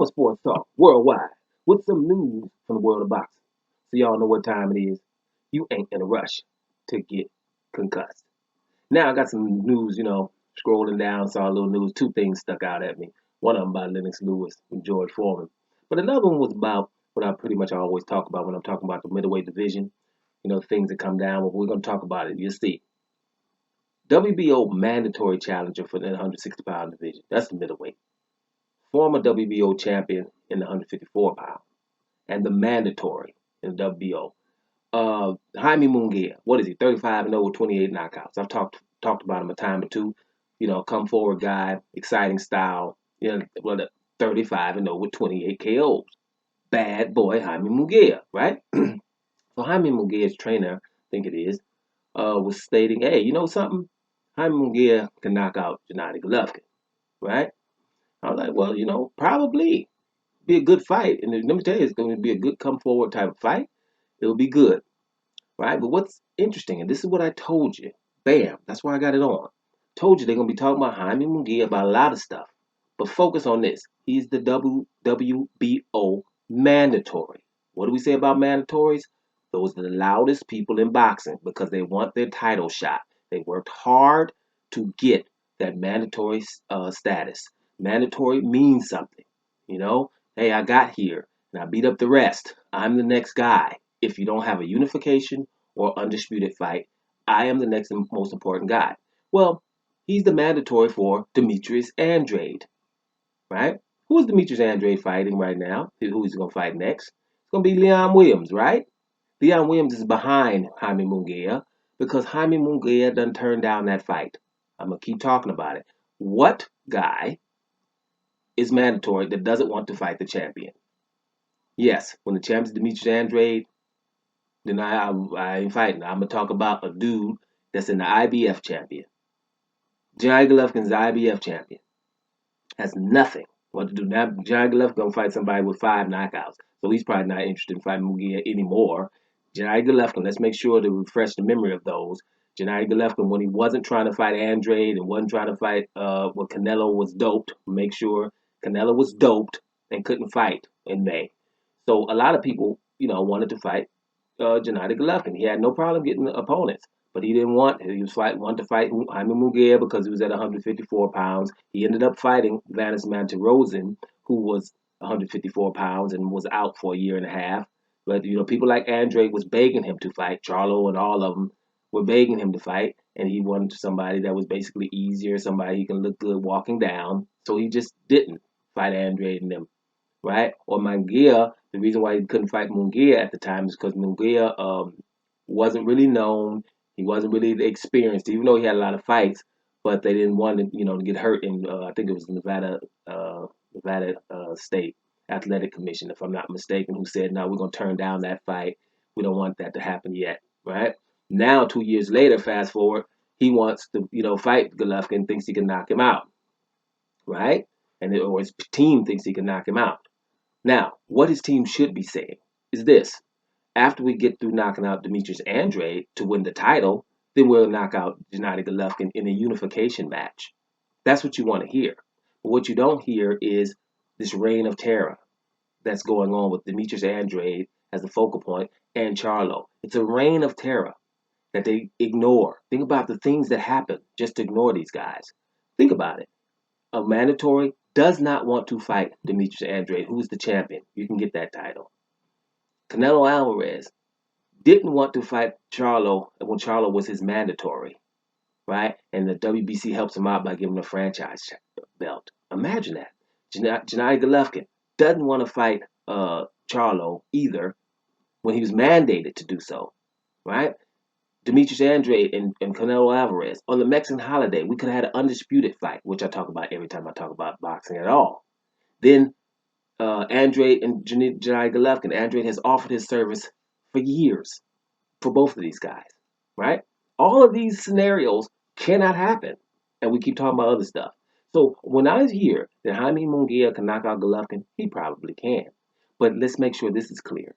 Summer Sports Talk worldwide with some news from the world of boxing. So y'all know what time it is. You ain't in a rush to get concussed. Now I got some news, scrolling down, saw a little news. Two things stuck out at me. One of them about Lennox Lewis and George Foreman. But another one was about what I pretty much always talk about when I'm talking about the middleweight division. Things that come down. Well, we're going to talk about it. You'll see. WBO mandatory challenger for the 160-pound division. That's the middleweight. Former WBO champion in the 154 pound. And the mandatory in the WBO. Jaime Munguia. What is he? 35-0 with 28 knockouts. I've talked about him a time or two. Come forward guy, exciting style. 35-0 with 28 KOs. Bad boy Jaime Munguia, right? So Jaime Munguia's trainer, I think it is, was stating, hey, you know something? Jaime Munguia can knock out Gennady Golovkin, right? I was like, well, probably be a good fight. And let me tell you, it's going to be a good come forward type of fight. It'll be good, right? But what's interesting, and this is what I told you, bam, that's why I got it on. Told you they're going to be talking about Jaime Munguia about a lot of stuff. But focus on this. He's the WBO mandatory. What do we say about mandatories? Those are the loudest people in boxing because they want their title shot. They worked hard to get that mandatory status. Mandatory means something. Hey, I got here and I beat up the rest. I'm the next guy. If you don't have a unification or undisputed fight, I am the next most important guy. Well, he's the mandatory for Demetrius Andrade, right? Who is Demetrius Andrade fighting right now? Who he's going to fight next? It's going to be Leon Williams, right? Leon Williams is behind Jaime Munguia because Jaime Munguia done turned down that fight. I'm going to keep talking about it. What guy is mandatory that doesn't want to fight the champion? Yes, when the champion's Demetrius Andrade, then I ain't fighting. I'm going to talk about a dude that's in the IBF champion. Gennady Golovkin's the IBF champion. Has nothing what to do. Now, Gennady Golovkin going to fight somebody with 5 knockouts. So he's probably not interested in fighting Munguia anymore. Gennady Golovkin, let's make sure to refresh the memory of those. Gennady Golovkin, when he wasn't trying to fight Andrade and wasn't trying to fight when Canelo was doped, make sure Canelo was doped and couldn't fight in May. So a lot of people, wanted to fight Gennady Golovkin. He had no problem getting opponents, but he didn't want. He wanted to fight Jaime Munguia because he was at 154 pounds. He ended up fighting Vanis Mantarosen, who was 154 pounds and was out for a year and a half. But people like Andre was begging him to fight. Charlo and all of them were begging him to fight, and he wanted somebody that was basically easier, somebody he can look good walking down. So he just didn't fight Andre and them, right? Or Munguia. The reason why he couldn't fight Munguia at the time is because Munguia wasn't really known. He wasn't really experienced, even though he had a lot of fights. But they didn't want him, to get hurt in. I think it was Nevada State Athletic Commission, if I'm not mistaken, who said, "No, we're gonna turn down that fight. We don't want that to happen yet." Right now, 2 years later, fast forward, he wants to, fight Golovkin, thinks he can knock him out, right? Or his team thinks he can knock him out. Now, what his team should be saying is this. After we get through knocking out Demetrius Andrade to win the title, then we'll knock out Gennady Golovkin in a unification match. That's what you want to hear. But what you don't hear is this reign of terror that's going on with Demetrius Andrade as the focal point and Charlo. It's a reign of terror that they ignore. Think about the things that happen. Just ignore these guys. Think about it. A mandatory does not want to fight Demetrius Andrade, who's the champion. You can get that title. Canelo Alvarez didn't want to fight Charlo when Charlo was his mandatory, right? And the WBC helps him out by giving him a franchise belt. Imagine that. Gennady Golovkin doesn't want to fight Charlo either when he was mandated to do so, right? Demetrius Andrade and Canelo Alvarez on the Mexican holiday, we could have had an undisputed fight, which I talk about every time I talk about boxing at all. Then Andrade and Gennady Golovkin. Andrade has offered his service for years for both of these guys, right? All of these scenarios cannot happen, and we keep talking about other stuff. So when I hear that Jaime Munguia can knock out Golovkin, he probably can. But let's make sure this is clear.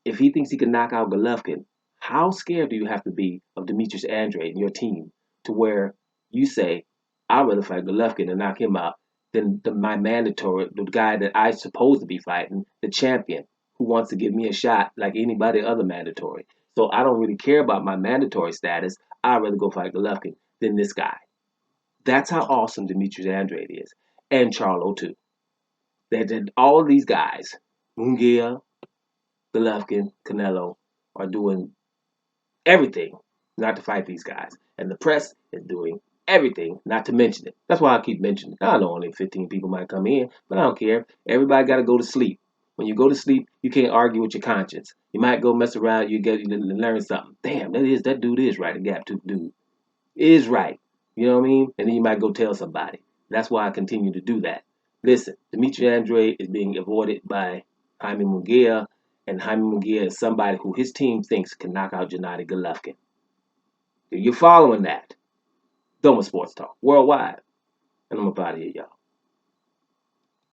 If he thinks he can knock out Golovkin, how scared do you have to be of Demetrius Andrade and your team to where you say, I'd rather fight Golovkin and knock him out than my mandatory, the guy that I supposed to be fighting, the champion, who wants to give me a shot like anybody other mandatory. So I don't really care about my mandatory status. I'd rather go fight Golovkin than this guy. That's how awesome Demetrius Andrade is, and Charlo too. That all of these guys, Munguia, Golovkin, Canelo, are doing everything not to fight these guys. And the press is doing everything not to mention it. That's why I keep mentioning it. I know only 15 people might come in, but I don't care. Everybody got to go to sleep. When you go to sleep, you can't argue with your conscience. You might go mess around, you learn something. Damn, that dude is right. The gap tooth dude is right. You know what I mean? And then you might go tell somebody. That's why I continue to do that. Listen, Dimitri Andre is being avoided by Jaime Munguia, and Jaime Munguia is somebody who his team thinks can knock out Gennady Golovkin. You're following that. Doma Sports Talk worldwide. And I'm about to here, y'all.